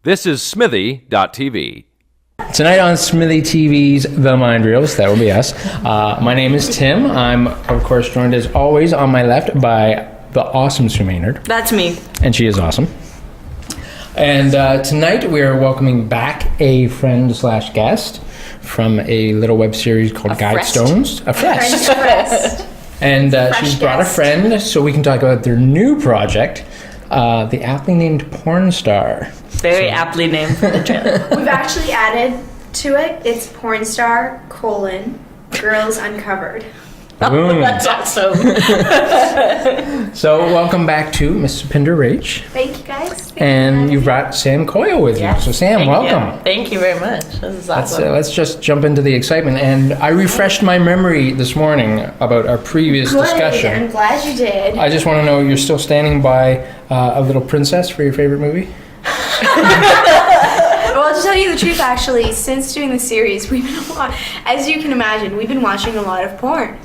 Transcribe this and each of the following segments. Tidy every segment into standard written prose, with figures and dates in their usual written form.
This is Smithy.tv. Tonight on Smithy TV's The Mind Reels, that will be us. My name is Tim. I'm, of course, joined as always on my left by the awesome Sue Maynard. That's me. And she is awesome. And tonight we are welcoming back a friend/guest from a little web series called Guidestones. A Frest. And she's brought a friend so we can talk about their new project, the aptly named Pornstar. Very aptly named for the trip. We've actually added to it, it's Pornstar, Girls Uncovered. Boom. That's awesome. So welcome back to Miss Pinder Rach. Thank you guys. And you've brought Sam Coyle with you. So Sam, welcome. Thank you very much. This is awesome. Let's just jump into the excitement. And I refreshed my memory this morning about our previous discussion. I'm glad you did. I just want to know, you're still standing by A Little Princess for your favorite movie? Well, to tell you the truth, actually, since doing the series, we've been, as you can imagine, we've been watching a lot of porn.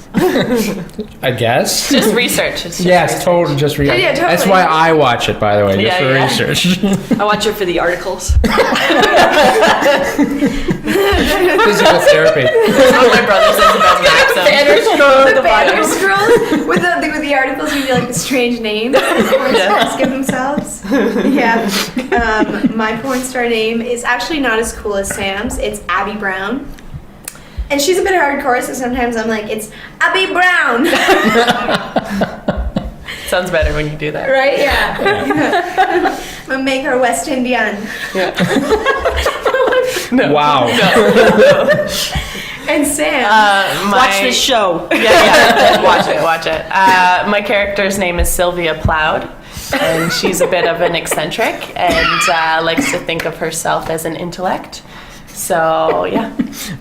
I guess. Just research. Yes, totally. Just research. Yeah, totally. That's why I watch it, by the way, just for research. I watch it for the articles. Physical therapy. That's what my brother says about my accent. The banner scroll with the articles would be like the strange names porn stars give themselves. Yeah. My porn star name is actually not as cool as Sam's. It's Abby Brown. And she's a bit hardcore, so sometimes I'm like, it's Abby Brown. Sounds better when you do that. Right? Yeah. I'm going to make her West Indian. Yeah. No. Wow. No. And Sam. Watch this show. Yeah. Watch it. My character's name is Sylvia Plowd. And she's a bit of an eccentric and likes to think of herself as an intellect. So, yeah.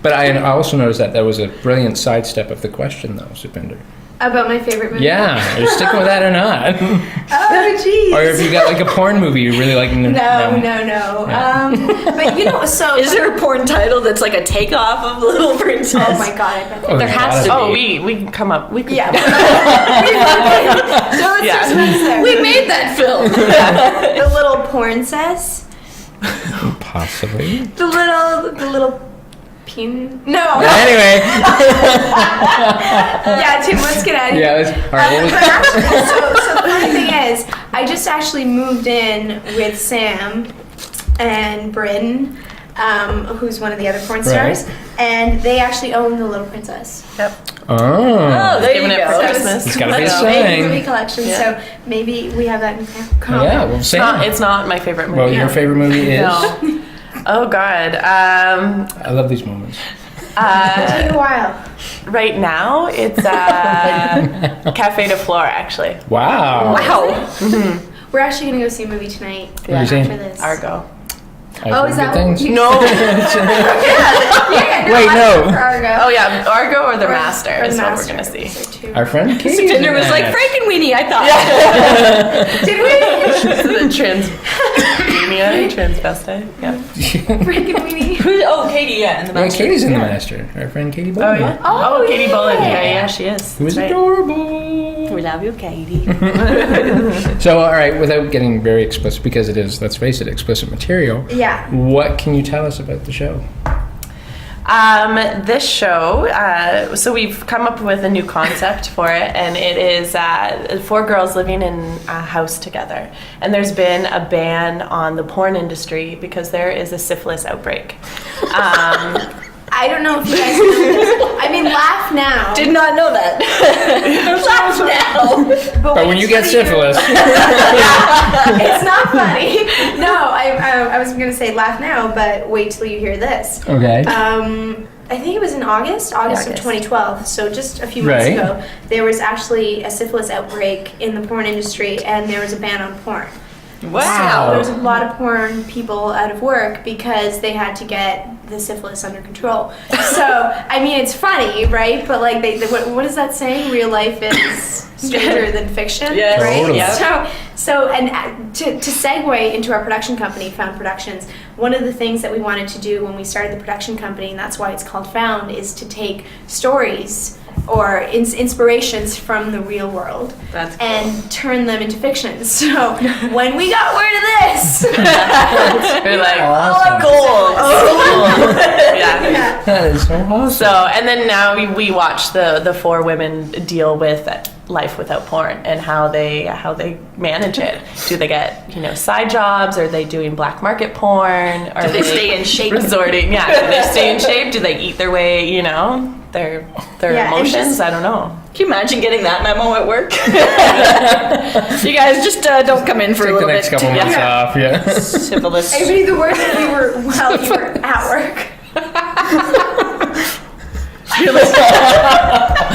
But I also noticed that was a brilliant sidestep of the question, though, Supinder. About my favorite movie? Yeah. Are you sticking with that or not? Oh, jeez. Or if you got like a porn movie you really like. No. Yeah. But so... Is there a porn title that's like a takeoff of Little Princess? Oh my god, I bet there has to be. Oh, we can come up. We can come up. We made that film. The Little Porncess. Possibly. The little peen. No. Anyway. Yeah, Tim, let's get out of here. Yeah, all right. But actually, so the funny thing is, I just actually moved in with Sam and Bryn, who's one of the other porn stars, and they actually own the Little Princess. Yep. Oh, there you go. For Christmas. It's gotta be a Big thing. movie collection, so maybe we have that in common. Yeah, well, Sam. It's not my favorite movie. Well, your favorite movie is? No. Oh, God. I love these moments. Take a while. Right now, it's Cafe de Flore, actually. Wow. Mm-hmm. We're actually going to go see a movie tonight after this. Argo. Oh, is that things? No. Wait, no. Argo. Oh, yeah. Argo or The Master is what we're Master. going to see. Our friend Katie. Tinder was like, Frankenweenie, I thought. Did we? The transvestite. Yeah. Frankenweenie. Oh, Katie, yeah. And The Well, Master. Katie's in The Master. Our friend Katie Oh, Bowman. yeah? Oh, Katie yeah. Bullen. Yeah, she is. Who's That's right. adorable. We love you, Katie. So, all right, without getting very explicit, because it is, let's face it, explicit material. Yeah. What can you tell us about the show? This show, so we've come up with a new concept for it, and it is 4 girls living in a house together. And there's been a ban on the porn industry because there is a syphilis outbreak. I don't know if you guys know. I mean, laugh now. Did not know that. Laugh now. But when you get syphilis. It's not funny. No, I was going to say laugh now, but wait till you hear this. Okay. I think it was in August of 2012, so just a few months ago, there was actually a syphilis outbreak in the porn industry, and there was a ban on porn. Wow. So there was a lot of porn people out of work because they had to get the syphilis under control. So, I mean, it's funny, right? But like, what is that saying? Real life is stranger than fiction, yes. right? Totally. Yeah. So, and to segue into our production company, Found Productions, one of the things that we wanted to do when we started the production company, and that's why it's called Found, is to take stories or inspirations from the real world and turn them into fiction. So when we got word of this, we're like, Awesome. gold. That is so awesome. So, and then now we watch the 4 women deal with life without porn and how they manage it. Do they get side jobs? Are they doing black market porn? Are they stay in shape? Resorting? Yeah. Do they stay in shape? Do they eat their way? Their emotions? I don't know. Can you imagine getting that memo at work? You guys just don't come in for a Take the little next bit. couple months off. Yeah. Syphilis. it'd be the worst if you were at work.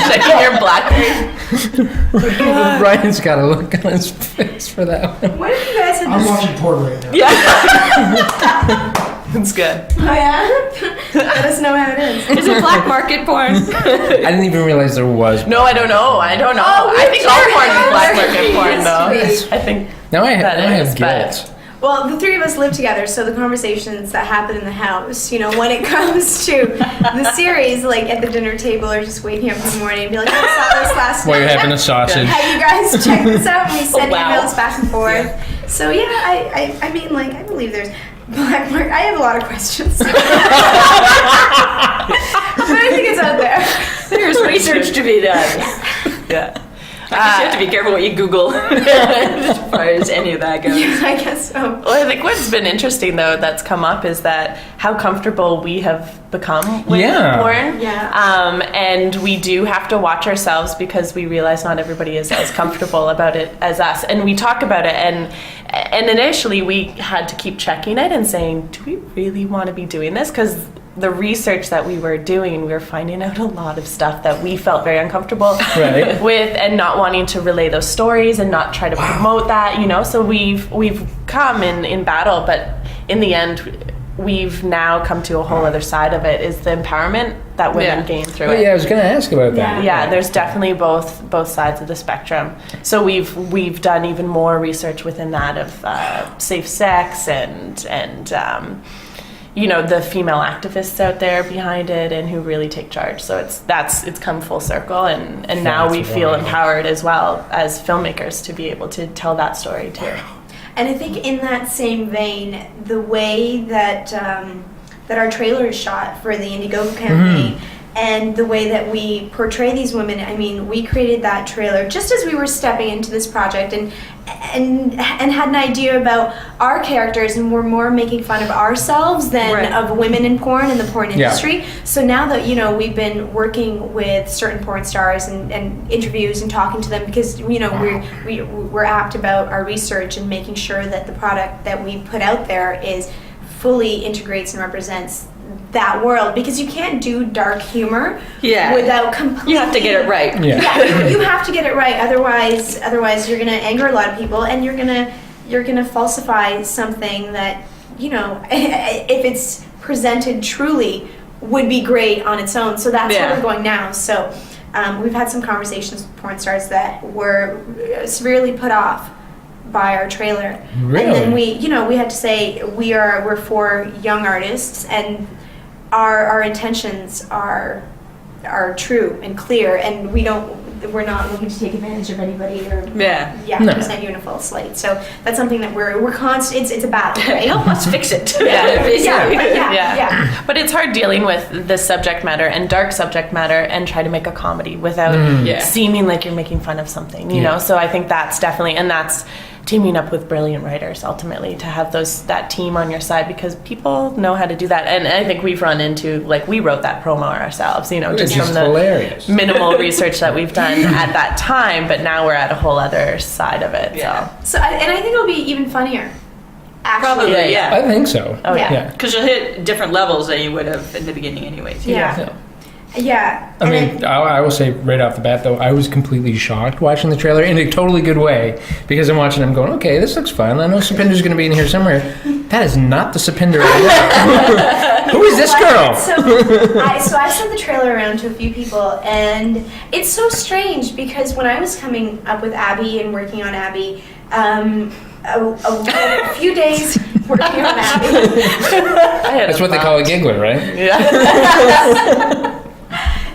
Checking your BlackBerry. Brian's got a look on his face for that one. What if you guys had I'm this? watching porn right now. It's good. Oh yeah? Let us know how it is. Is it black market porn? I didn't even realize there was. No, I don't know. I think all porn is black market porn, though. Sweet. I think Now I that have is, guilt. Well, the 3 of us live together, so the conversations that happen in the house, when it comes to the series, like at the dinner table or just waking up in the morning and be like, I saw this last While night. you're having a sausage. Have you guys checked this out? And we send wow. emails back and forth. So yeah, I mean, like, I believe there's black market. I have a lot of questions. But I think it's out there. There's research to be done. yeah. I guess you have to be careful what you Google as far as any of that goes. Yeah, I guess so. Well, I think what's been interesting though that's come up is that how comfortable we have become with porn. Yeah. And we do have to watch ourselves because we realize not everybody is as comfortable about it as us. And we talk about it and initially we had to keep checking it and saying, do we really want to be doing this? Because the research that we were doing, we were finding out a lot of stuff that we felt very uncomfortable with and not wanting to relay those stories and not try to promote that, so we've come in battle, but in the end we've now come to a whole other side of it, is the empowerment that women gain through it. Yeah, I was going to ask about that. Yeah, there's definitely both sides of the spectrum. So we've done even more research within that of safe sex and the female activists out there behind it and who really take charge. So it's come full circle and now we feel empowered as well as filmmakers to be able to tell that story too. And I think in that same vein, the way that that our trailer is shot for the Indiegogo campaign and the way that we portray these women, I mean, we created that trailer just as we were stepping into this project and had an idea about our characters and we're more making fun of ourselves than of women in porn and the porn industry. So now that, we've been working with certain porn stars and interviews and talking to them because, we're apt about our research and making sure that the product that we put out there is fully integrates and represents that world, because you can't do dark humor without completely... You have to get it right. You have to get it right. Otherwise you're going to anger a lot of people and you're going to falsify something that, if it's presented truly would be great on its own. So that's where we're going now. So we've had some conversations with porn stars that were severely put off by our trailer. Really? And then we had to say we're 4 young artists and our intentions are true and clear, and we're not looking to take advantage of anybody or present you in a false light. So that's something that we're constant. It's a battle, right? Help us fix it. But it's hard dealing with this subject matter and dark subject matter and try to make a comedy without seeming like you're making fun of something, you know? So I think that's definitely, and that's teaming up with brilliant writers ultimately to have that team on your side, because people know how to do that. And I think we've run into, like, we wrote that promo ourselves, just from the minimal research that we've done at that time, but now we're at a whole other side of it. So I think it'll be even funnier. Actually. Probably, I think so. Oh yeah. Because you'll hit different levels that you would have in the beginning anyways. Yeah. I mean, I will say right off the bat, though, I was completely shocked watching the trailer in a totally good way, because I'm watching them going, okay, this looks fun. I know Sapinder's going to be in here somewhere. That is not the Sapinder I know. Who is this girl? So I sent the trailer around to a few people, and it's so strange because when I was coming up with Abby and working on Abby, a few days working on Abby. That's what they call a giggler, right? Yeah.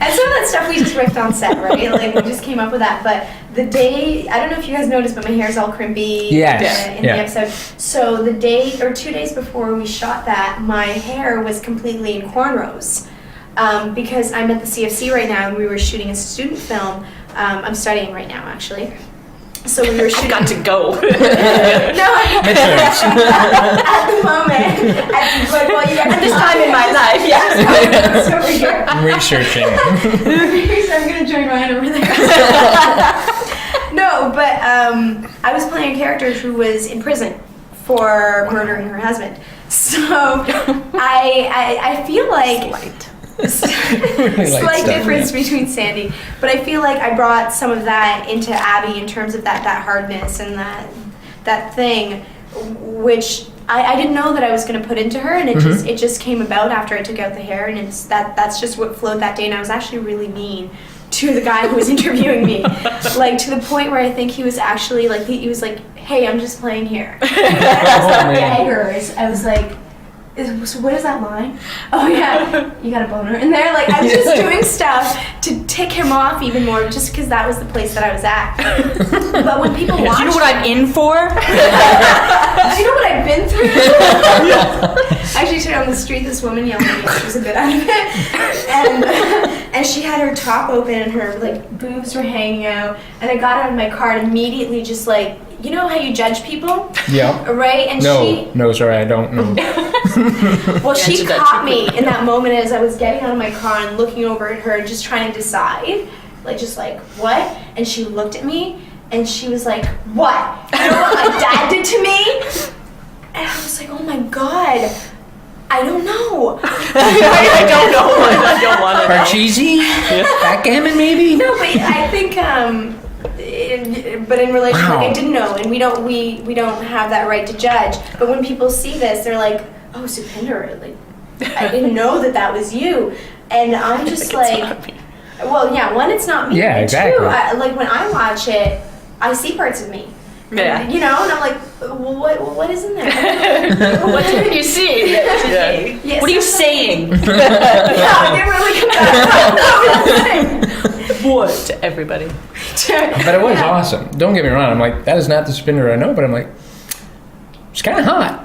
And some of that stuff we just riffed on set, right? Like we just came up with that. But the day, I don't know if you guys noticed, but my hair's all crimpy in the episode. So the day or 2 days before we shot that, my hair was completely in cornrows. Because I'm at the CFC right now and we were shooting a student film. I'm studying right now, actually. So we were shooting. I've got to go. No, at the moment. At this time in my life, over here. I'm researching. I'm going to join Ryan over there. No, but I was playing a character who was in prison for murdering her husband. So I feel like slight difference between Sandy, but I feel like I brought some of that into Abby in terms of that hardness and that thing, which I didn't know that I was going to put into her, and it just came about after I took out the hair, and that's just what flowed that day. And I was actually really mean to the guy who was interviewing me, like to the point where I think he was actually like he was like, "Hey, I'm just playing here." And I was like, daggers. I was like. So what is that line? Oh yeah, you got a boner in there. Like I was just doing stuff to tick him off even more, just because that was the place that I was at. But when people watch, do you know what I'm in for? Do you know what I've been through? Actually, today on the street, this woman yelled at me. She was a bit out of it, and she had her top open and her like boobs were hanging out. And I got out of my car and immediately just like. You know how you judge people? Yeah. Right? And No, sorry, I don't know. Well, she caught me in that moment as I was getting out of my car and looking over at her, just trying to decide, what? And she looked at me and she was like, what? You know what my dad did to me? And I was like, oh my God. I don't know. I don't know. I don't want to know. Parcheesi? Backgammon, maybe? No, but I think, but in relation, like I didn't know, and we don't have that right to judge. But when people see this, they're like, "Oh, Supinder, like I didn't know that was you," and I'm just like, "Well, yeah, one, it's not me. Yeah, and exactly. Two, like when I watch it, I see parts of me. Yeah. You know, and I'm like, well, what is in there? What can you see? Yes, What are you saying? Yeah, I never really come back. What to everybody? But it was awesome. Don't get me wrong. I'm like, that is not the Spinner I know, but I'm like, it's kind of hot.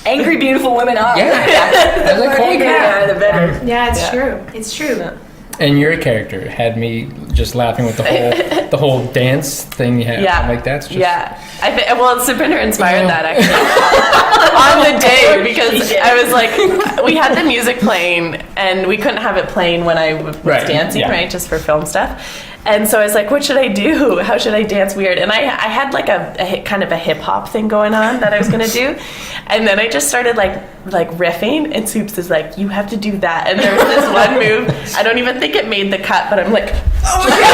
Angry, beautiful women are. Yeah. I was like, holy crap. the better. Yeah, it's true. It's true. Yeah. And your character had me just laughing with the whole dance thing you had. Yeah. I'm like, that's just... Yeah. Supinder inspired that actually on the day, because I was like, we had the music playing and we couldn't have it playing when I was dancing, right? Just for film stuff. And so I was like, what should I do? How should I dance weird? And I had like a kind of a hip hop thing going on that I was going to do. And then I just started like riffing, and Soups is like, you have to do that. And there was this one move, I don't even think it made the cut, but I'm like, oh my God.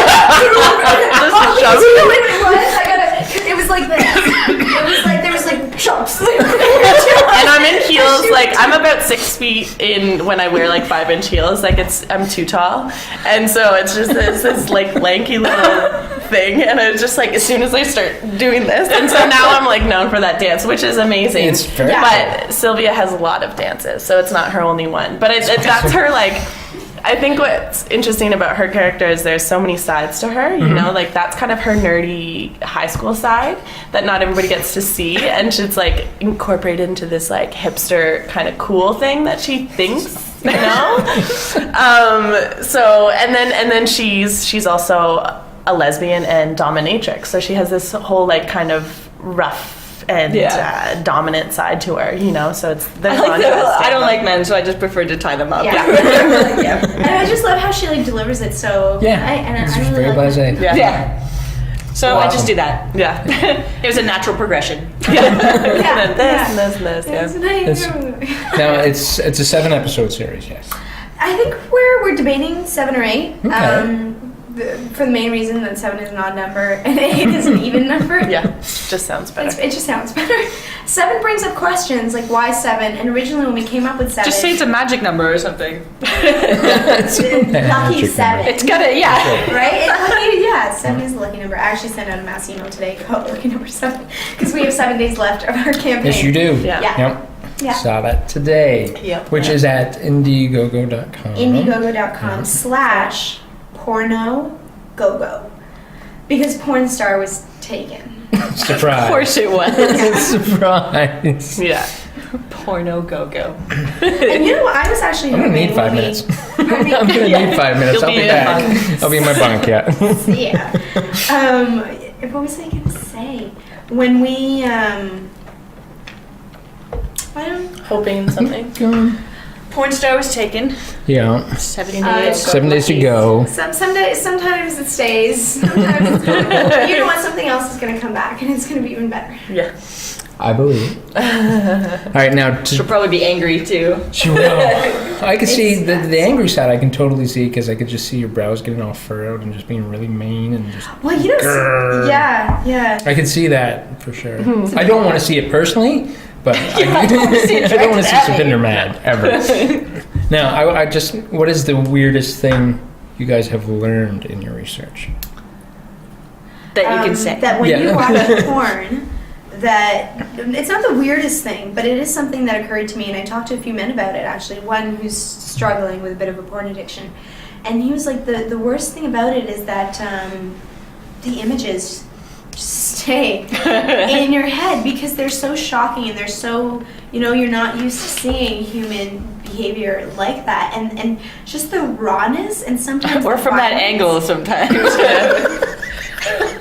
It was like this. It was like, there was like jumps. And I'm in heels, like I'm about 6 feet in when I wear like 5-inch heels, like I'm too tall. And so it's just this like lanky little thing, and I was just like, as soon as I start doing this, and so now I'm like known for that dance, which is amazing. It's very But Sylvia has a lot of dances, so it's not her only one. But that's her like. I think what's interesting about her character is there's so many sides to her, you know, like that's kind of her nerdy high school side that not everybody gets to see, and she's like incorporated into this like hipster kind of cool thing that she thinks, you know. So and then she's also a lesbian and dominatrix, so she has this whole like kind of rough and dominant side to her, you know, so it's the contrast. I don't like men, so I just prefer to tie them up. Yeah. And I just love how she like delivers it so. Yeah. I It's really very like blasé. Yeah. So I Awesome. just do that. Yeah. It was a natural progression. And then this and this and this, Now, it's a 7-episode series, yes. I think we're debating 7 or 8. Okay. For the main reason that 7 is an odd number and 8 is an even number. Yeah, just sounds better. It just sounds better. 7 brings up questions like why 7? And originally when we came up with 7, Just say it's a magic number or something. lucky 7. It's gonna, Right? 7 is the lucky number. I actually sent out a mass email today called lucky number 7 because we have 7 days left of our campaign. Yes, you do. Yeah. Yep. Yeah. Saw that today. Yep. Which is at Indiegogo.com. Indiegogo.com/porno-go-go. Because Pornstar was taken. Surprise. Of course it was. Surprise. Yeah. Porno go-go. And you know what? I was actually I'm gonna hoping need 5 when we- minutes. I'm gonna need 5 minutes. You'll I'll be be in back. I'll be in my bunk, yeah. Yeah. What was I gonna say? When we I don't. Hoping something. Pornstar was taken. Yeah. 7 days. 7 days to go. Sometimes it stays. Sometimes it's you know what? Something else is gonna come back, and it's gonna be even better. Yeah. I believe. All right, now She'll probably be angry too. she will. I can see the angry side. I can totally see because I could just see your brows getting all furrowed and just being really mean and just. Well, you know, Grrr. yeah. I can see that for sure. I don't want to see it personally, but I don't want to see Sabinder mad ever. Now, I just. What is the weirdest thing you guys have learned in your research? That you can say. That when Yeah. you watch porn, that it's not the weirdest thing, but it is something that occurred to me, and I talked to a few men about it actually. One who's struggling with a bit of a porn addiction, and he was like, the worst thing about it is that the images just stay in your head because they're so shocking and they're so, you know, you're not used to seeing human behavior like that, and just the rawness and sometimes Or the from that violence. angle sometimes.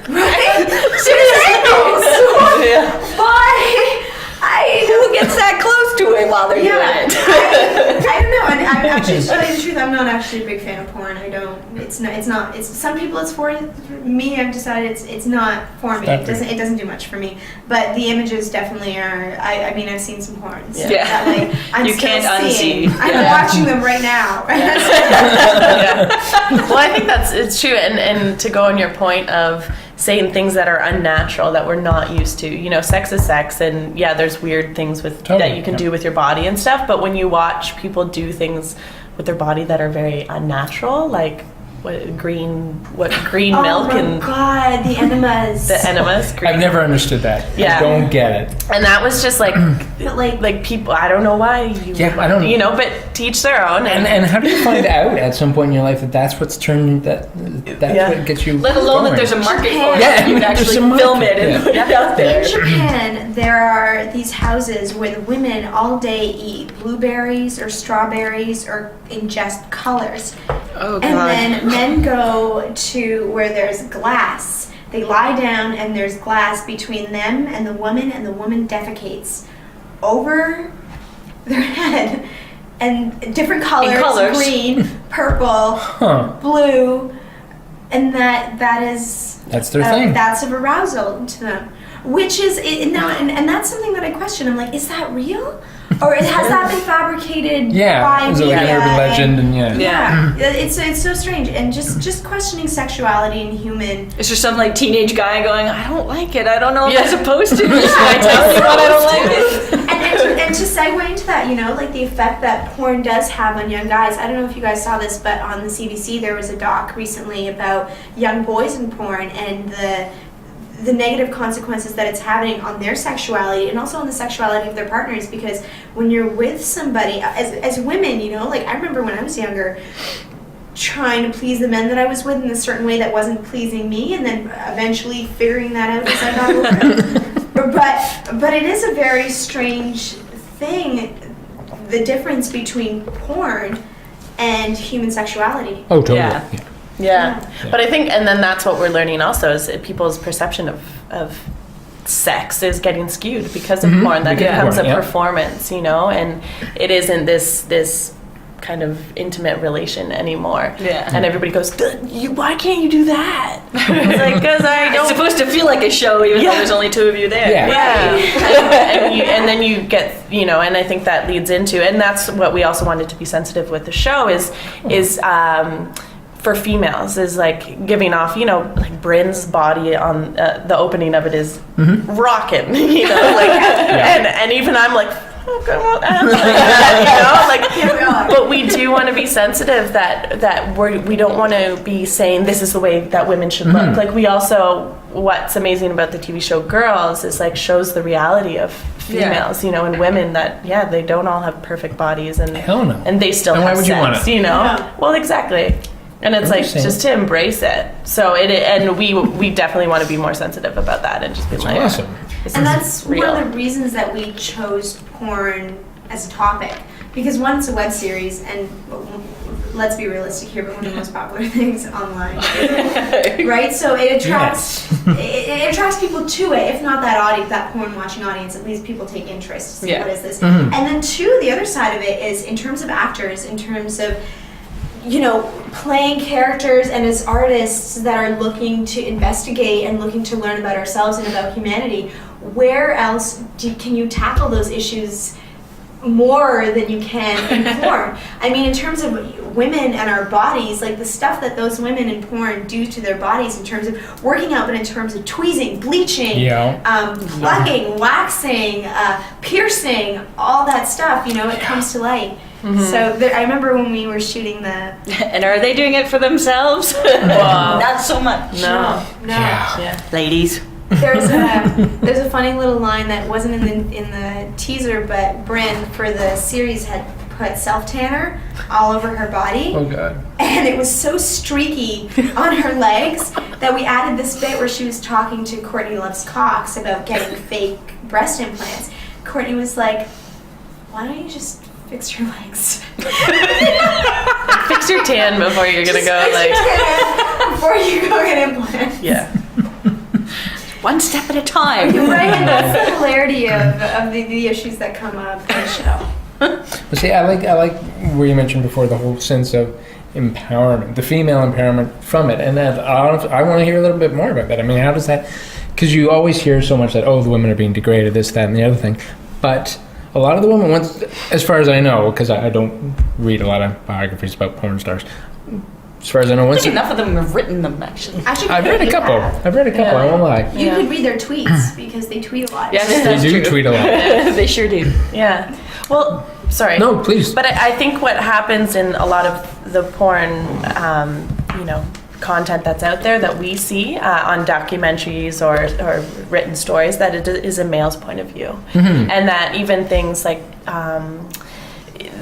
Right? Serious angles. Why? Who gets that close to it while they're Yeah, doing it? I don't know. And I'm actually, to tell you the truth, I'm not actually a big fan of porn. I don't. It's not. It's some people. It's for me. I've decided it's not for me. It doesn't do much for me. But the images definitely are. I mean, I've seen some porn. So Yeah. that, like, I'm You still can't seeing. unsee. I'm Yeah. watching them right now. Yeah. Well, I think it's true, and to go on your point of saying things that are unnatural that we're not used to. You know, sex is sex, and yeah, there's weird things with Totally, that you can yeah. do with your body and stuff. But when you watch people do things with their body that are very unnatural, like green milk Oh my and God, the enemas. the enemas, green. I've never understood that. Yeah. I don't get it. And that was just like But like people. I don't know why. Yeah, I don't- You know, but teach their own. And how do you find out at some point in your life that that's what's turning that's Yeah. what gets you Let alone going? that there's a market for it. Yeah, You can there's actually a market, film it and yeah. put it out there. In Japan, there are these houses where the women all day eat blueberries or strawberries or ingest colors. Oh, And then men go to where there's glass. They lie down and there's glass between them and the woman defecates over their head. And different colors, colors. green, purple, Huh. blue, and that is That's their thing. that's of arousal to them, which is now, and that's something that I question. I'm like, is that real, or has that been fabricated Yeah, by is it like an media urban legend and yeah. yeah, it's so strange, and just questioning sexuality and human. It's just some like teenage guy going, I don't like it. I don't know if Yeah. I'm supposed to. Should I tell you what I don't like it? And to segue into that, you know, like the effect that porn does have on young guys. I don't know if you guys saw this, but on the CBC there was a doc recently about young boys in porn and the negative consequences that it's having on their sexuality and also on the sexuality of their partners. Because when you're with somebody, as women, you know, like I remember when I was younger, trying to please the men that I was with in a certain way that wasn't pleasing me, and then eventually figuring that out as I got older. But it is a very strange thing, the difference between porn and human sexuality. Oh, totally. Yeah. Yeah. But I think, and then that's what we're learning also, is that people's perception of sex is getting skewed because of porn. That Because of becomes porn, a yeah. performance, you know, and it isn't this kind of intimate relation anymore. Yeah. And everybody goes, why can't you do that? It's like, because I It's don't. supposed to feel like a show even though there's only two of you there. Yeah. Yeah. and then you get, you know, and I think that leads into, and that's what we also wanted to be sensitive with the show is for females, is like giving off, you know, like Bryn's body on the opening of it is rocking, you know, like, and even I'm like, oh, come on, you know, like, but we do want to be sensitive that we don't want to be saying this is the way that women should look. Like we also what's amazing about the TV show Girls is like shows the reality of females, you know, and women that they don't all have perfect bodies and Hell no. and they still And why have would sex, you want it? you know. Yeah. Well, exactly. And it's like just to embrace it. So we definitely want to be more sensitive about that and just be like, Awesome. this And is that's real. one of the reasons that we chose porn as a topic. Because one, it's a web series, and let's be realistic here, but one of the most popular things online, right? So it attracts it attracts people to it. If not that audience, that porn watching audience, at least people take interest. To see what is this? And then two, the other side of it is in terms of actors, in terms of playing characters, and as artists that are looking to investigate and looking to learn about ourselves and about humanity, where else can you tackle those issues more than you can in porn? I mean, in terms of women and our bodies, like the stuff that those women in porn do to their bodies in terms of working out, but in terms of tweezing, bleaching, plugging, waxing, piercing, all that stuff, it comes to light. So I remember when we were shooting the... And are they doing it for themselves? Not so much. No. Yeah. Ladies. There's a funny little line that wasn't in the teaser, but Bryn for the series had put self-tanner all over her body. Oh God. And it was so streaky on her legs that we added this bit where she was talking to Courtney Loves Cox about getting fake breast implants. Courtney was like, "Why don't you just fix your legs? Fix your tan before you're gonna go like before you go get implants." Yeah. One step at a time. Right, and that's the hilarity of the issues that come up in the show. But see, I like where you mentioned before the whole sense of empowerment, the female empowerment from it, and that I want to hear a little bit more about that. I mean, how does that? Because you always hear so much that the women are being degraded, this, that, and the other thing, but a lot of the women, as far as I know, because I don't read a lot of biographies about porn stars. As far as I know, Enough of them have written them, actually. I've read a couple. I won't lie. You could read their tweets because they tweet a lot. Yes, They do tweet a lot. They sure do. Yeah. Well, sorry. No, please. But I think what happens in a lot of the porn, content that's out there that we see on documentaries or written stories, that it is a male's point of view. And that even things like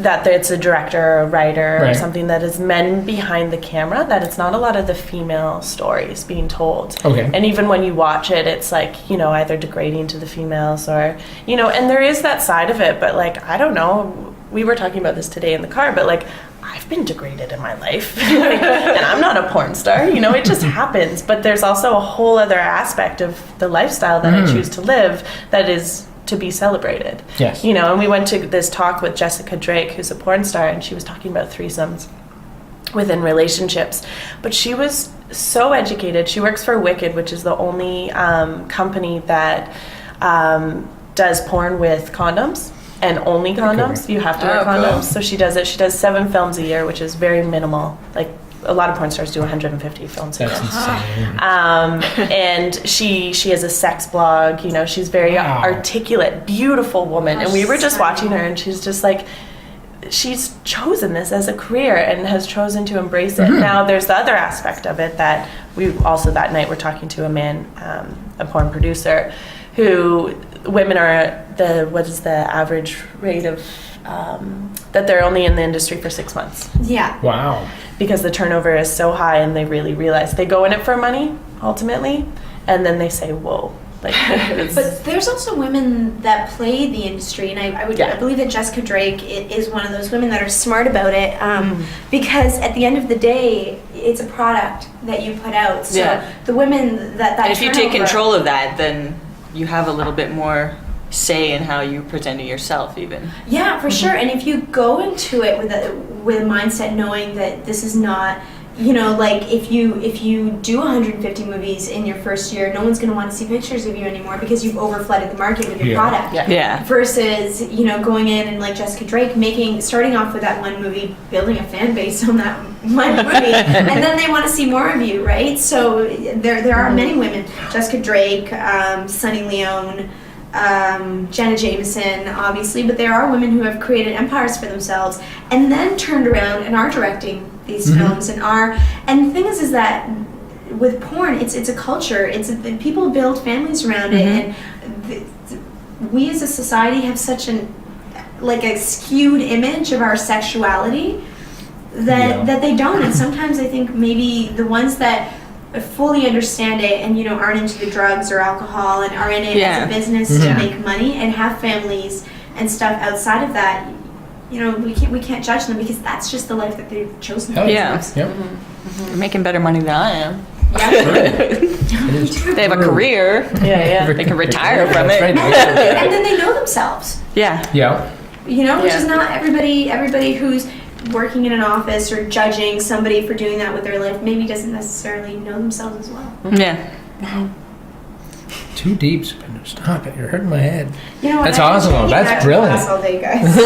that it's a director or a writer or something that is men behind the camera, that it's not a lot of the female stories being told. Okay. And even when you watch it, it's like, either degrading to the females or, and there is that side of it, but like, I don't know, we were talking about this today in the car, but like, I've been degraded in my life and I'm not a porn star, it just happens. But there's also a whole other aspect of the lifestyle that I choose to live that is to be celebrated. Yes. And we went to this talk with Jessica Drake, who's a porn star, and she was talking about threesomes within relationships. But she was so educated. She works for Wicked, which is the only company that does porn with condoms. And only condoms. You have to wear condoms. Cool. So she does it. She does 7 films a year, which is very minimal. Like a lot of porn stars do 150 films a year. That's insane. And she has a sex blog. She's very articulate, beautiful woman. And we were just watching her, and she's just like, she's chosen this as a career and has chosen to embrace it. Now there's the other aspect of it that we also that night were talking to a man, a porn producer, who women are what is the average rate of that they're only in the industry for 6 months. Yeah. Wow. Because the turnover is so high, and they really realize they go in it for money ultimately, and then they say, "Whoa." Like, but there's also women that play the industry, and I believe that Jessica Drake is one of those women that are smart about it, because at the end of the day, it's a product that you put out. So the women that and if you take control of that, then you have a little bit more say in how you present yourself, even. Yeah, for sure. And if you go into it with a mindset knowing that this is not, like if you do 150 movies in your first year, no one's going to want to see pictures of you anymore because you've overflooded the market with your product. Yeah. Versus, going in and like Jessica Drake starting off with that one movie, building a fan base on that one movie, and then they want to see more of you, right? So there are many women, Jessica Drake, Sunny Leone, Jenna Jameson, obviously, but there are women who have created empires for themselves and then turned around and are directing these films and the thing is that with porn, it's a culture. People build families around it, and we as a society have such a skewed image of our sexuality that they don't. And sometimes I think maybe the ones that fully understand it and aren't into the drugs or alcohol and are in it as a business to make money and have families and stuff outside of that, we can't judge them because that's just the life that they've chosen. Yep. They're making better money than I am. They have a career. They can retire from it. And then they know themselves. Yeah. Which is not everybody who's working in an office or judging somebody for doing that with their life maybe doesn't necessarily know themselves as well. Yeah. Too deep, Spinner. Stop it. You're hurting my head. That's awesome, though. That's brilliant. All day, guys.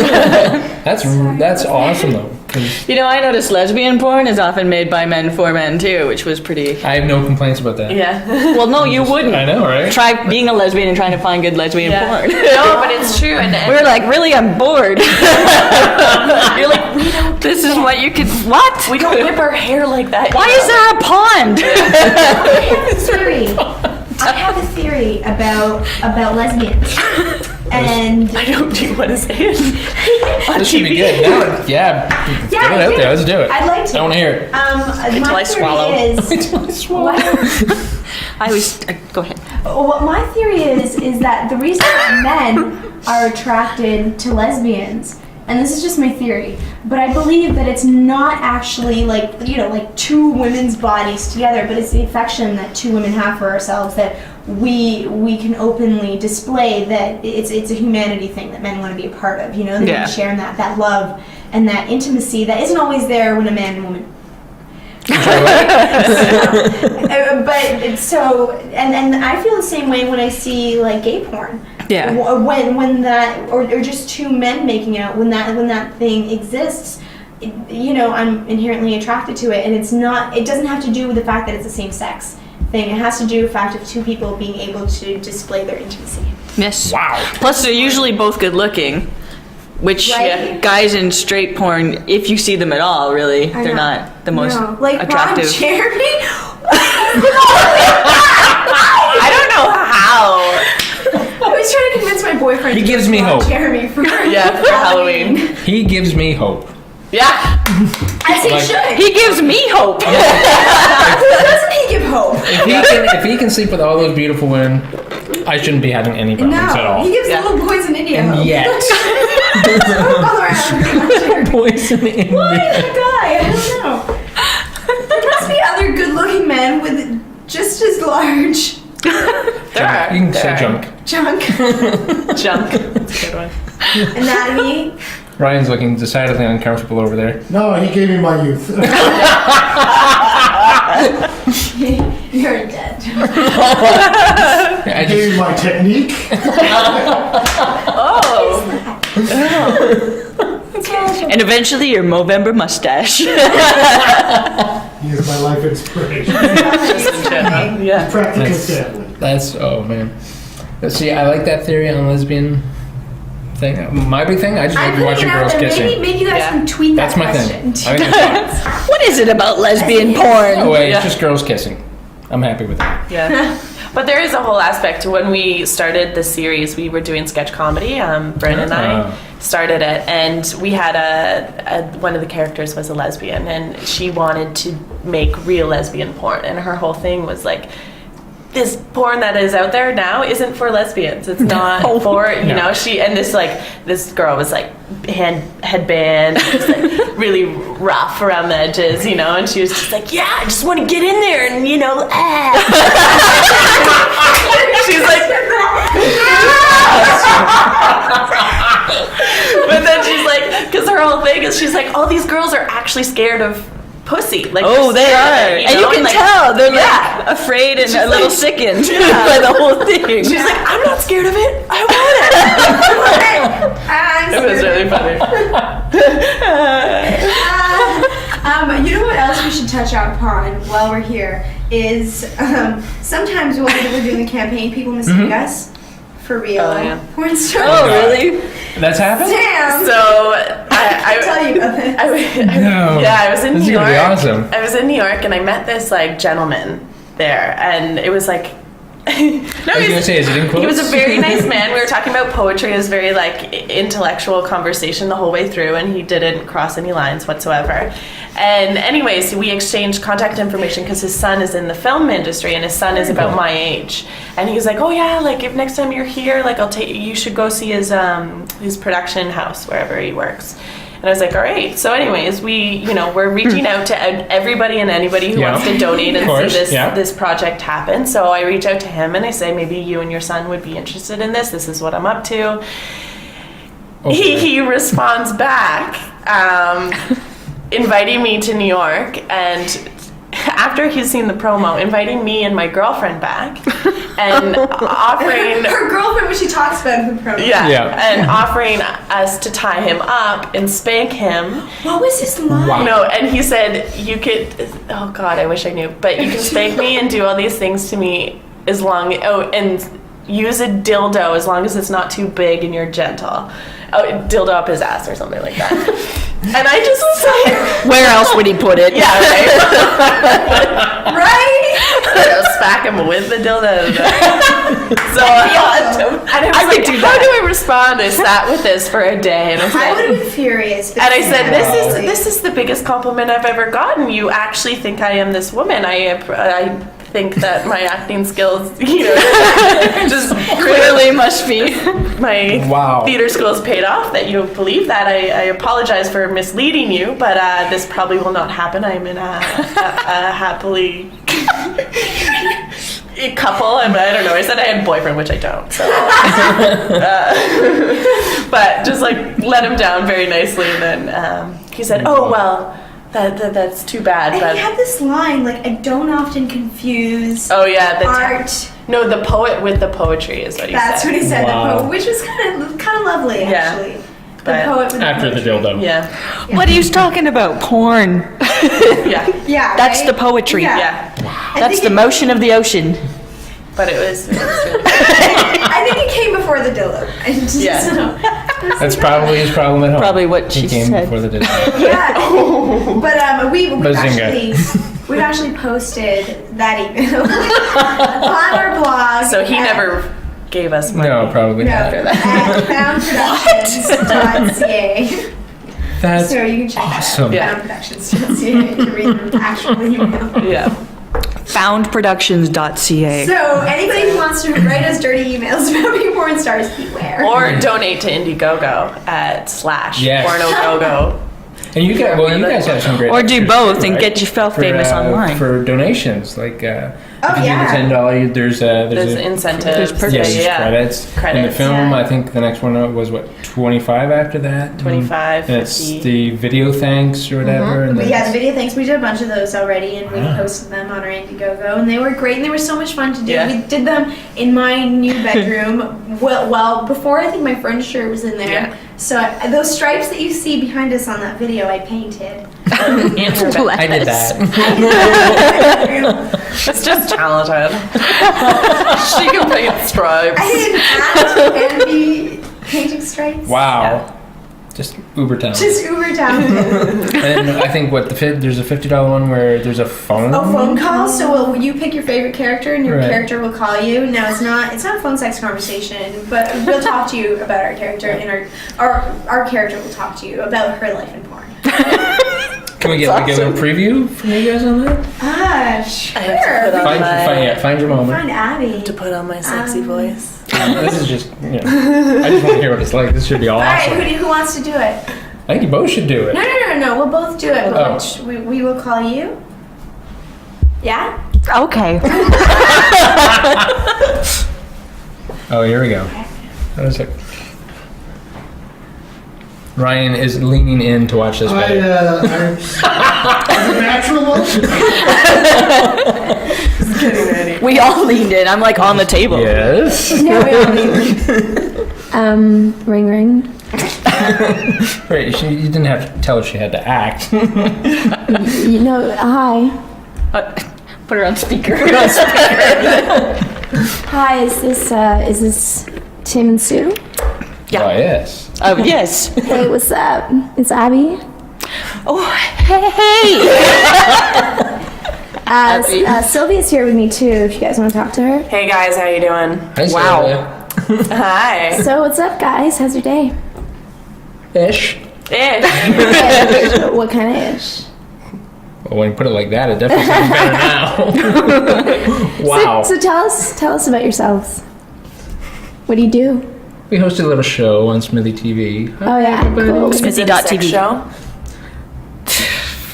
That's awesome, though. I noticed lesbian porn is often made by men for men, too, which was pretty... I have no complaints about that. Yeah. Well, no, you wouldn't. I know, right? Try being a lesbian and trying to find good lesbian porn. No, but it's true. And we're like, really, I'm bored. You're like, this is what you could... What? We don't whip our hair like that. Why is there a pond? I have a theory about lesbians. And I don't do you want to say it. This should be good. Now, get it out there. Let's do it. I'd like to. I want to hear it. Until I swallow. I always go ahead. What my theory is that the reason that men are attracted to lesbians, and this is just my theory, but I believe that it's not actually like two women's bodies together, but it's the affection that two women have for ourselves that we can openly display, that it's a humanity thing that men want to be a part of, they want to share in that love and that intimacy that isn't always there when a man and woman. But so, and I feel the same way when I see like gay porn. Yeah. When that, or just two men making out, when that thing exists, I'm inherently attracted to it, and it doesn't have to do with the fact that it's the same sex thing. It has to do with the fact of two people being able to display their intimacy. Yes. Wow. Plus, they're usually both good looking, which guys in straight porn, if you see them at all, really, they're not the most attractive. Ron Jeremy? I don't know how. I was trying to convince my boyfriend. He gives me hope. Jeremy for for Halloween. He gives me hope. Yeah. As he should. He gives me hope. Who doesn't he give hope? If he can sleep with all those beautiful women, I shouldn't be having any problems at all. He gives little boys in India hope. And yet, boys in India. Why that guy? I don't know. There must be other good-looking men with just as large There are. You can say junk. junk Junk. That's a good one. anatomy. Ryan's looking decidedly uncomfortable over there. No, he gave me my youth. You're dead. I He gave me my technique. Oh. And eventually your Movember mustache. He is my life inspiration. Yeah. Practical That's- family. That's oh man. See, I like that theory on lesbian thing. My big thing, I just like I'm putting watching it out girls there. kissing. Maybe you guys can tweet That's that my question. thing. I think that's fine. What is it about lesbian No porn? way, it's just girls kissing. I'm happy with that. Yeah. But there is a whole aspect to when we started the series. We were doing sketch comedy. Bryn and I started it, and we had one of the characters was a lesbian, and she wanted to make real lesbian porn, and her whole thing was like, this porn that is out there now isn't for lesbians. It's not for this girl was like headband, just like really rough around the edges, and she was just like, yeah, I just want to get in there and she's like, but then she's like, because her whole thing is she's like, all these girls are actually scared of pussy. Like, Oh, they scared of are. it, And you can tell. They're Yeah. like afraid and She's a little like- sickened by the whole thing. She's like, I'm not scared of it. I want it. It was really funny. You know what else we should touch upon while we're here is sometimes when we're doing the campaign, people mistake us for real porn stars. Oh, really? That's happened? Damn. So I'll tell you about this. No. Yeah, I was in This New is York. gonna be awesome. I was in New York and I met this like gentleman, there, and it was like. I was gonna say, is it in quotes? He was a very nice man. We were talking about poetry. It was very like intellectual conversation the whole way through, and he didn't cross any lines whatsoever. And anyways, we exchanged contact information because his son is in the film industry, and his son is about my age. And he was like, "Oh yeah, like if next time you're here, like you should go see his production house wherever he works." And I was like, all right. So anyways, we're reaching out to everybody and anybody who wants to donate and see this project happen. So I reach out to him and I say, maybe you and your son would be interested in this. This is what I'm up to. Okay. He responds back, inviting me to New York, and after he's seen the promo, inviting me and my girlfriend back and offering her girlfriend, when she talks about in the promo. And offering us to tie him up and spank him. What was his line? Wow. No, and he said, you could, oh God, I wish I knew, but you can spank me and do all these things to me and use a dildo as long as it's not too big and you're gentle. Oh, dildo up his ass or something like that. And I just was like... Where else would he put it? Yeah, right? Right? Smack him with the dildo. So, and I was like, how do I respond? I sat with this for a day. And I would have been furious. And I said, this is the biggest compliment I've ever gotten. You actually think I am this woman. I think that my acting skills, just clearly must be. My theater skills paid off, that you believe that. I apologize for misleading you, but this probably will not happen. I'm in a happily couple. I don't know. I said I had a boyfriend, which I don't. So, but just like let him down very nicely, and then he said, "Oh well." That's too bad. And but he had this line, like, I don't often confuse art. No, the poet with the poetry is what he said. That's what he said, the poet, which was kind of lovely, actually. The poet with after the dildo. Yeah. What are you talking about? Porn. Yeah. That's the poetry. Yeah. That's the motion of the ocean. But it was really I think it came before the dildo. That's probably his problem at home. Probably what she came said. before the dildo. Yeah. But we've actually posted that email on our blog. So he never gave us money. No, probably not. At foundproductions.ca. That's so you can check awesome. that out. Foundproductions.ca to read the actual email. Yeah. Foundproductions.ca. So anybody who wants to write us dirty emails about being porn stars, beware. Or donate to Indiegogo at /pornogogo. And you guys have some great. Or do both and get yourself famous online. For donations, like if you do the $10, there's incentives. There's credits. In the film, I think the next one was what, 25 after that. 25. And it's the video thanks or whatever. Mm-hmm. The video thanks. We did a bunch of those already, and we posted them on our Indiegogo, and they were great, and they were so much fun to do. Yeah. We did them in my new bedroom. well, before I think my furniture was in there. Yeah. So those stripes that you see behind us on that video, I painted. I did that. She's just talented. She can paint stripes. I didn't be painting stripes. Wow. Yeah. Just uber talented. Just uber talented. And I think there's a $50 one where there's a phone. A phone call. So you pick your favorite character, and your character will call you. No, it's not a phone sex conversation, but we'll talk to you about our character, and our character will talk to you about her life in porn. Can we get a preview from you guys on that? Sure. Find your moment. Find Abby. To put on my sexy voice. This is just, I just want to hear what it's like. This should be awesome. All right, who wants to do it? I think you both should do it. No. We'll both do it. But we will call you. Yeah? Okay. Oh, here we go. That was like... Ryan is leaning in to watch this video. Is it natural? Just getting ready. We all leaned in. I'm like on the table. Yes. Yeah, we all need Ring ring. Right, you didn't have to tell her she had to act. Hi. Put her on speaker. Hi, is this Tim and Sue? Yeah. Oh, yes. Oh, yes. Hey, what's up? It's Abby. Oh, hey. Sylvia's here with me too. If you guys want to talk to her. Hey guys, how you doing? Hi, Wow. Sylvia. Hi. So what's up, guys? How's your day? Ish. What kind of ish? Well, when you put it like that, it definitely sounds better now. Wow. So tell us about yourselves. What do you do? We hosted a little show on Smithy TV. Oh yeah, cool. Smithy.tv. Show?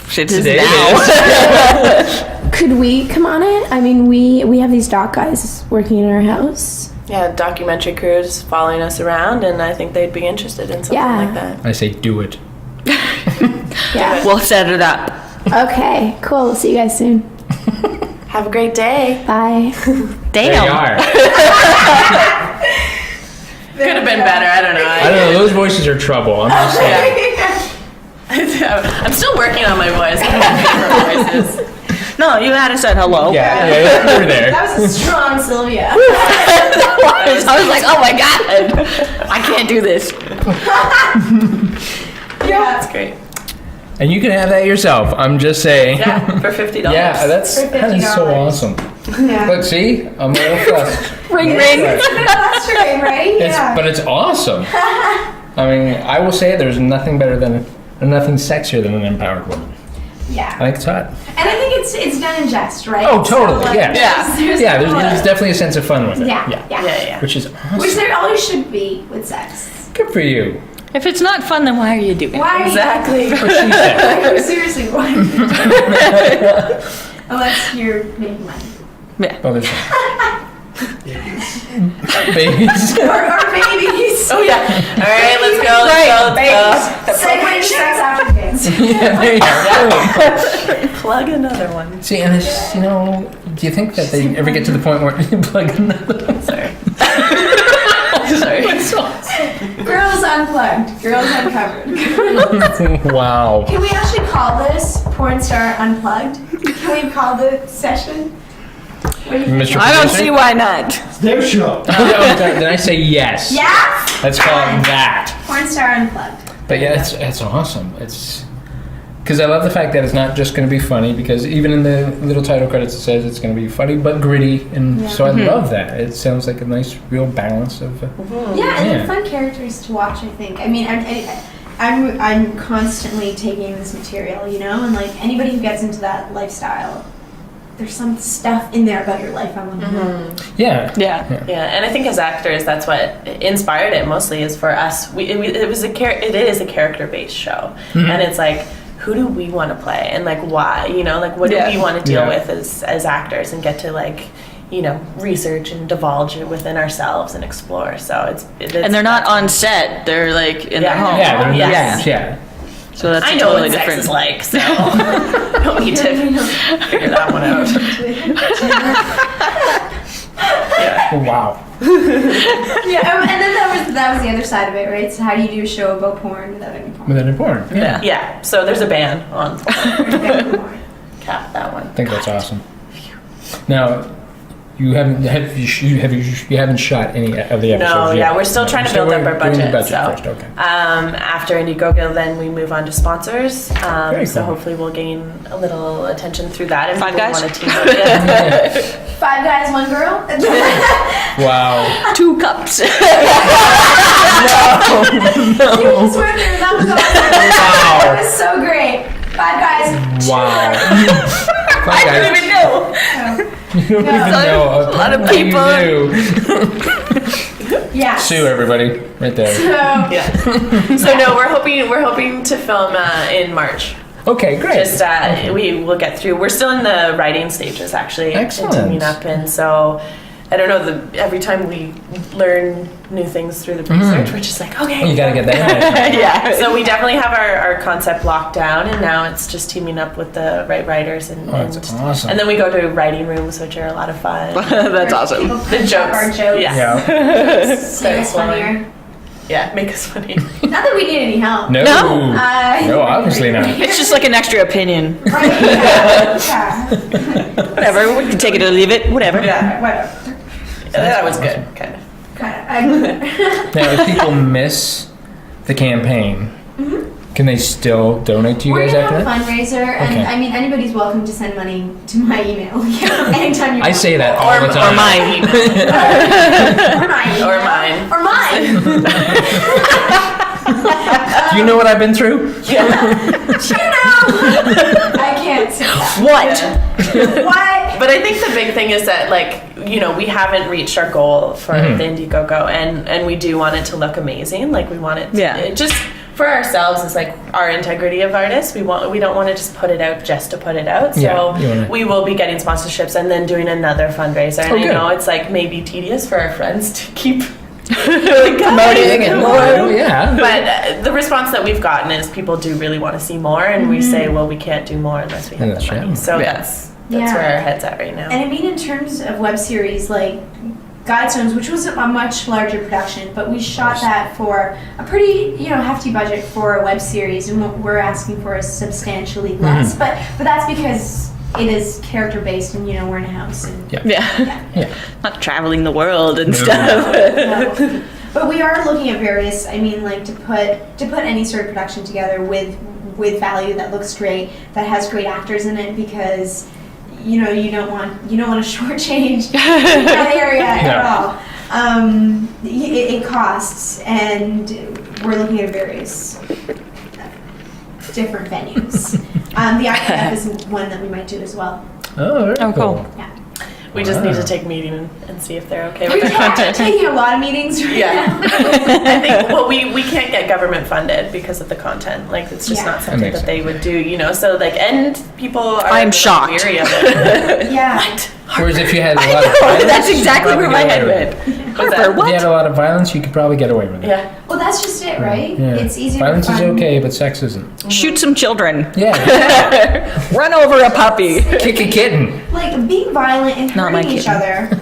Shit Today is now. Could we come on it? I mean, we have these doc guys working in our house. Yeah, documentary crews following us around, and I think they'd be interested in something Yeah. like that. I say do it. Yeah. We'll set it up. Okay, cool. We'll see you guys soon. Have a great day. Bye. There you Damn. are. Could have been better. I don't know. I don't know. Those voices are trouble. I'm just saying. I'm still working on my voice. Voices. No, you had to say hello. Yeah, we're there. That was a strong Sylvia. I was like, oh my god, I can't do this. Yeah, that's great. And you can have that yourself. I'm just saying. Yeah, for $50. Yeah, that is so $50. awesome. Yeah. Look, see, I'm a little flustered. Ring, ring. That's right, right? But it's awesome. I mean, I will say there's nothing better than, nothing sexier than an empowered woman. Yeah. I think it's hot. And I think it's done in jest, right? Oh, totally, So, like, yeah. There's Yeah, there's definitely a sense of fun with it. Yeah. Yeah. Which is awesome. Which there always should be with sex. Good for you. If it's not fun, then why are you doing it? Why? Exactly. What she said. Like, seriously, why? Unless you're making money. Oh, there's babies. Or babies. Oh yeah. All right, let's go. Let's go. Segue to sex after kids. Yeah, there you go. Plug another one. See, and it's, do you think that they ever get to the point where you plug another one? Sorry. Sorry. Girls Unplugged. Girls Uncovered. Wow. Can we actually call this Pornstar Unplugged? Can we call the session? Mr. I don't Producer? see why not. It's their show. Then I say yes. Yeah? Let's call it that. Pornstar Unplugged. But yeah, it's awesome. It's because I love the fact that it's not just going to be funny. Because even in the little title credits, it says it's going to be funny but gritty, and so I love that. It sounds like a nice, real balance of. Yeah, and they're fun characters to watch, I think. I mean, I'm constantly taking this material, and like anybody who gets into that lifestyle, there's some stuff in there about your life I want to know. Yeah. Yeah. Yeah, and I think as actors, that's what inspired it mostly. Is for us, it is a character-based show, and it's like, who do we want to play, and like why? Like what do we want to deal with as actors, and get to like, research and divulge it within ourselves and explore. So it's And they're not on set; they're like in their home. Yeah. They're Yes. Yeah. So that's I know totally what different. sex is like, so don't need to figure that one out. Wow. Yeah, and then that was the other side of it, right? So how do you do a show about porn without any porn? Within a porn. Yeah. Yeah, so there's a ban on Porn. cap that one. I think that's awesome. Now, you haven't shot any of the episodes No, yet? yeah, we're still trying to build up our We're doing the budget. So, first, okay. after Indiegogo, then we move on to sponsors. Very So cool. hopefully we'll gain a little attention through that. And Five people Guys? want to team up. Yeah. 5 guys, 1 girl. Wow. 2 cups. You just went there. That was awesome. Wow. That was so great. 5 guys. 2 Wow. girls. Fun guys. even know. You don't even know. A lot of Apparently you people. do. Yeah. Sue everybody, right there. So, Yeah. So no, we're hoping to film in March. Okay, great. Just we will get through. We're still in the writing stages, actually. Excellent. And teaming up, and so I don't know. Every time we learn new things through the research, we're just like, okay, You gotta get that. yeah. So we definitely have our concept locked down, and now it's just teaming up with the right writers, and that's awesome. and then we go to writing rooms, which are a lot of fun. That's awesome. people The punch up our jokes, jokes. yeah, Yeah. Make us funnier. yeah, make us funny. Not that we need any help. No. No. No, obviously not. It's just like an extra opinion. Right, yeah. Whatever. We can take it or leave it. Whatever. Yeah, Whatever. that was good, kind of. Kind of. Now, if people miss the campaign, Can they still donate to you We're guys gonna after have a that? fundraiser, and Okay. I mean anybody's welcome to send money to my email anytime you want. I say that all the Or time. mine. Or mine. Or mine. Do you know what I've been through? I can't say that. What? What? But I think the big thing is that, like, you know, we haven't reached our goal for Mm-hmm. the Indiegogo, and we do want it to look amazing. Like, we want it to, Yeah. it just for ourselves is like our integrity of artists. We don't want to just put it out just to put it out. So Yeah, you wanna- we will be getting sponsorships and then doing another fundraiser. And Oh, I good. know it's like maybe tedious for our friends to keep Promoting and more. Yeah. But the response that we've gotten is people do really want to see more, and we say, well, we can't do more unless we have That's the money. right. So Yeah. that's Yeah. where our head's at right now. And I mean, in terms of web series, like Guidestones, which was a much larger production, but we shot that for a pretty, hefty budget for a web series, and what we're asking for is substantially less. But that's because it is character based, and we're in a house. And, Yeah. Yeah. Not traveling the world and No. stuff. But we are looking at various. I mean, like to put any sort of production together with value that looks great, that has great actors in it, because you don't want to shortchange that area at all. It costs, and we're looking at various different venues. The IPF is one that we might do as well. Oh, very Oh, cool. cool. Yeah. We just need Wow. to take a meeting and see if they're okay We're with the content. taking a lot of meetings right Yeah. now. I think, well, we can't get government funded because of the content. Like, it's just Yeah. not something makes that they would do, So, like, and people are I'm shocked. weary of it. Yeah. Whereas if you had a lot of violence, That's you could exactly probably where my get head away with went. it. What's Harper, that? If you had a lot of violence, you could probably get away with it. Yeah. Well, that's just it, right? Yeah. It's easier Violence to is find. okay, but sex isn't. Shoot some children. Yeah. Run over a puppy. Kick a kitten. Like being violent and Not my hurting each kitten. other.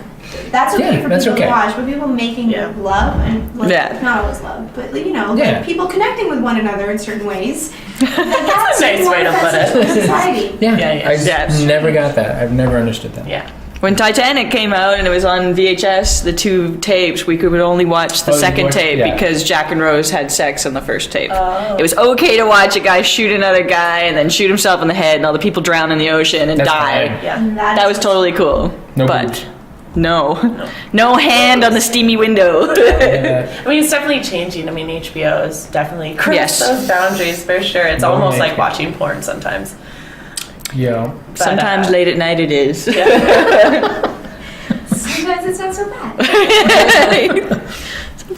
That's okay Yeah, for that's people okay. to watch, but people making Yeah. love and Yeah. not always love, but Yeah. like people connecting with one another in certain ways. That's a nice more way to put offensive it. to society. Yeah. Yeah, yeah. I Yes. never got that. I've never understood that. Yeah. When Titanic came out and it was on VHS, the two tapes, we could only watch the Oh, you second watched- tape yeah. because Jack and Rose had sex on the first tape. Oh. It was okay to watch a guy shoot another guy and then shoot himself in the head and all the people drown in the ocean and That's die. fine. Yeah. And That was totally cool. No but boobs. no hand on the steamy window. Yeah. I mean, it's definitely changing. I mean, HBO is definitely crossed Yes. those boundaries for sure. It's No almost like naked. watching porn sometimes. Yeah. But, Sometimes late at night it is. Sometimes it's not so bad.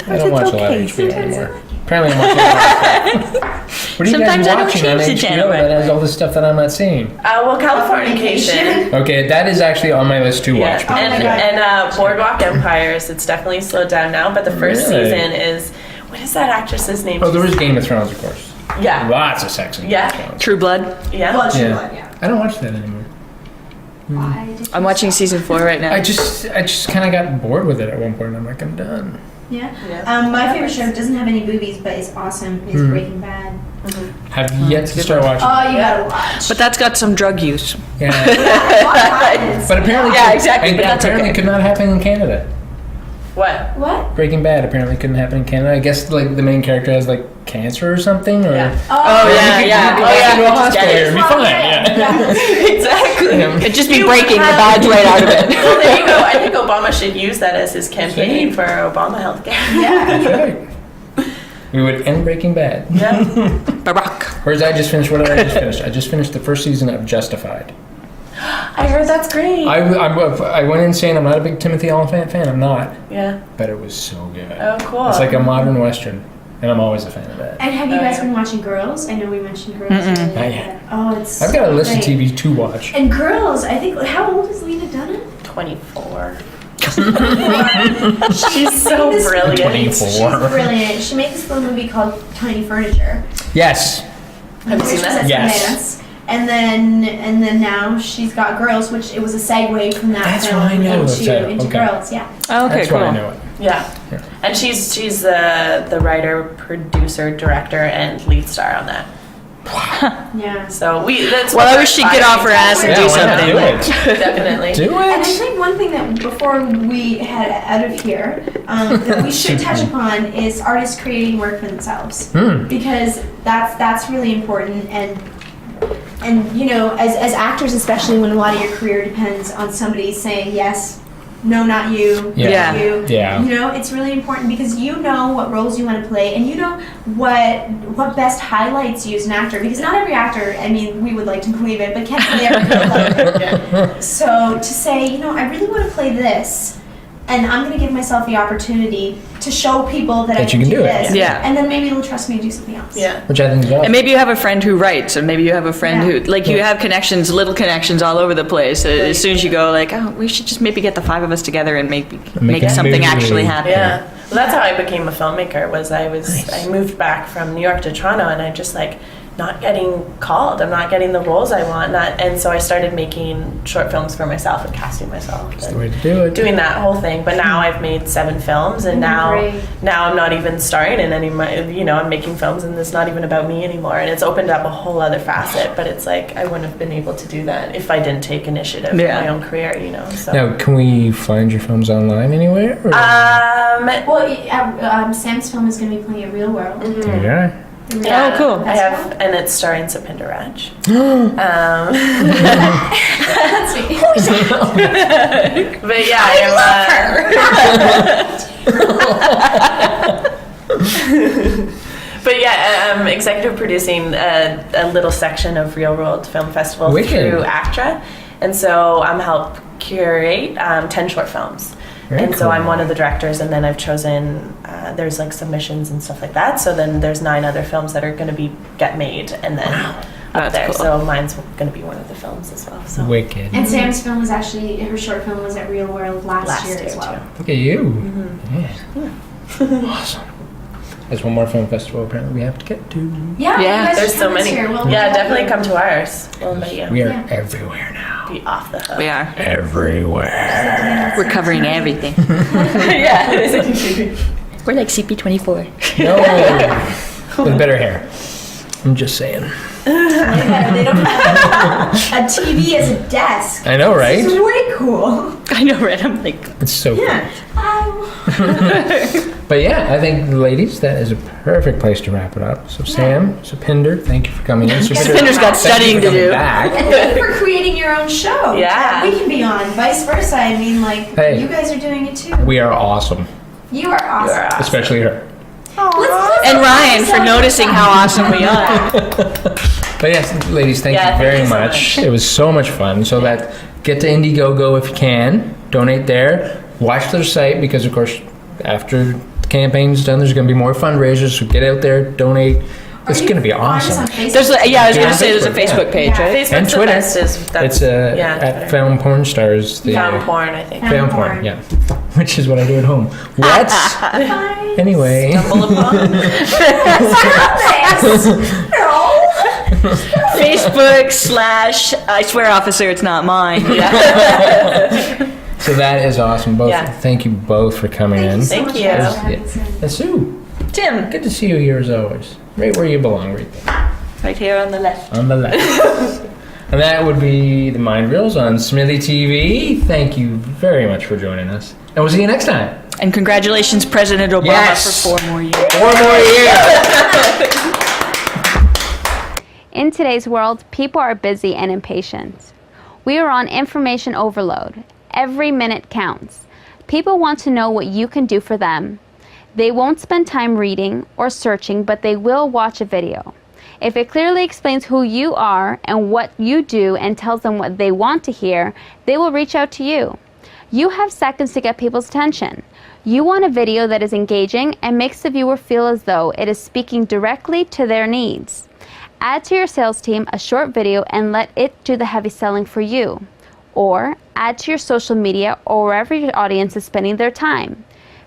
I don't watch a lot of HBO Sometimes anymore. Apparently I'm watching a lot of stuff. What are you Sometimes I guys don't watching on change the HBO channel, that has all this stuff that I'm not seeing? Well, Californication. Okay, that is actually on my list to watch. Yeah. but- my And, God. and Boardwalk Empires, it's definitely slowed down now, but the first Really? season is, what is that actress's name? Oh, there was Game of Thrones, of course. Yeah. Lots of sex in Yeah. Game of Thrones. True Blood. Yeah. Well, True Yeah. Blood, yeah. I don't watch that anymore. Why did I'm you watching stop? season 4 right now. I just kind of got bored with it at one point. And I'm like, I'm done. Yeah. Yeah. My favorite show doesn't have any boobies, but is awesome. Is Breaking Bad. Have yet to start watching. Oh, you gotta watch. But that's got some drug use. Yeah. Watch Violence. But apparently, Yeah, exactly, and but that's apparently okay. could not happen in Canada. What? What? Breaking Bad apparently couldn't happen in Canada. I guess like the main character has like cancer or something, or Yeah. Oh, yeah, you yeah. could Oh, go yeah. to a Just hospital get here it. and be fine. Yeah. Exactly. Yeah. It'd just be breaking the badge right out of it. Well, there you go. I think Obama should use that as his campaign for Obama healthcare. That's right. We would end Breaking Bad. Yeah. Barack. Whereas I just finished. What did I just finish? I just finished the first season of Justified. I heard that's great. I went in saying I'm not a big Timothy Olyphant fan. I'm not, Yeah. but it was so good. Oh, cool. It's like a modern western, and I'm always a fan of that. And have you Oh, guys yeah. been watching Girls? I know we mentioned Girls. earlier, Not yet. but- Oh, it's. I've got a so list of great. TV to watch. And Girls, I think. How old is Lena Dunham? 24. She's so brilliant. 24. She's brilliant. She made this little movie called Tiny Furniture. Yes. Have you which seen was that? at Yes. Sundance. And then now she's got Girls, which it was a segue from that That's film why I know of that. into Okay. Girls. Yeah. Oh, okay, That's cool. why I know it. Yeah. Yeah. And she's the writer, producer, director, and lead star on that. Yeah. So that's Well, what we should get off our ass and Yeah, do why not? something. Do it. Definitely. Do And I it. think one thing that before we head out of here, that we should touch upon is artists creating work for themselves, because that's really important. And you know, as actors, especially when a lot of your career depends on somebody saying yes, no, not you, Yeah. you. Yeah. You know, it's really important because you know what roles you want to play, and you know what best highlights you as an actor. Because not every actor, I mean, we would like to believe it, but can't play every role. So to say, you know, I really want to play this, and I'm going to give myself the opportunity to show people that I can do it. this. Yeah. And then maybe they'll trust me to do something else. Yeah. Which I think is awesome. And maybe you have a friend who writes, or maybe you have a friend who, like, you have connections, little connections all over the place. As soon as you go, like, oh, we should just maybe get the 5 of us together and make a something movie. actually happen. Yeah. Well, that's how I became a filmmaker. I moved back from New York to Toronto, and I just like not getting called. I'm not getting the roles I want. And so I started making short films for myself and casting myself. That's the way to do it. Doing that whole thing. But now I've made 7 films, and now I'm not even starring in any. You know, I'm making films, and it's not even about me anymore. And it's opened up a whole other facet. But it's like I wouldn't have been able to do that if I didn't take initiative in my own career. You know. So. Now, can we find your films online anywhere? Or? Well, Sam's film is going to be playing at Real World. Yeah. Yeah, Oh, cool. I have, and it's starring Sapinder Raj. But yeah, But yeah, I'm executive producing a little section of Real World Film Festival through ACTRA, and so I'm help curate 10 short films. So I'm one of the directors, and then I've chosen, there's like submissions and stuff like that, so then there's 9 other films that are going to get made, and then up there, cool. so mine's going to be one of the films as well. So. Wicked. And Sam's film was actually, her short film was at Real World last year as well. too. Look at you. Yeah. Awesome. There's one more film festival apparently we have to get to. Yeah, Yeah, you guys There's should so come this many. year. We'll Yeah, do definitely it. come to ours. We'll invite you. We are Yeah. everywhere now. Be off the hook. We are. Everywhere. We're covering everything. Yeah. We're like CP24. No. With better hair. I'm just saying. They don't have a TV as a desk. I know, right? This is way cool. I know, right? I'm like, It's so cool. Yeah. But yeah, I think, ladies, that is a perfect place to wrap it up. So Sam, Sapinder, thank you for coming in. Sapinder's got studying to do. Back. And thank you for creating your own show. Yeah. that we can be on. Vice versa. I mean, like, Hey. you guys are doing it too. We are awesome, You are awesome. especially her. and Ryan for noticing how awesome we are. But yes, ladies, thank Yeah, you thank very you so much. It was so much fun. So that get to Indiegogo if you can. Donate there. Watch their site because, of course, after the campaign's done, there's going to be more fundraisers. So get out there, donate. It's going to be awesome. There's I was going to say there's a Facebook page, Yeah. right? Facebook's And the Twitter. best. It's at Twitter. Found Pornstars. Found porn, I think. Found porn, yeah. Which is what I do at home. What? Anyway. Stumble upon. Facebook / I swear, officer, it's not mine. So that is awesome. Both. Yeah. Thank you both for coming in. Thank you. And Sue, Tim, good to see you here as always. Right where you belong, right there. right here on the left. On the left. And that would be the Mind Reels on Smithy TV. Thank you very much for joining us. And we'll see you next time. And congratulations, President Obama, Yes. for 4 more years. 4 more years. In today's world, people are busy and impatient. We are on information overload. Every minute counts. People want to know what you can do for them. They won't spend time reading or searching, but they will watch a video. If it clearly explains who you are and what you do and tells them what they want to hear, they will reach out to you. You have seconds to get people's attention. You want a video that is engaging and makes the viewer feel as though it is speaking directly to their needs. Add to your sales team a short video and let it do the heavy selling for you. Or add to your social media or wherever your audience is spending their time.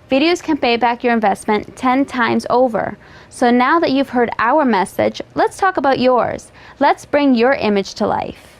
Videos can pay back your investment 10 times over. So now that you've heard our message, let's talk about yours. Let's bring your image to life.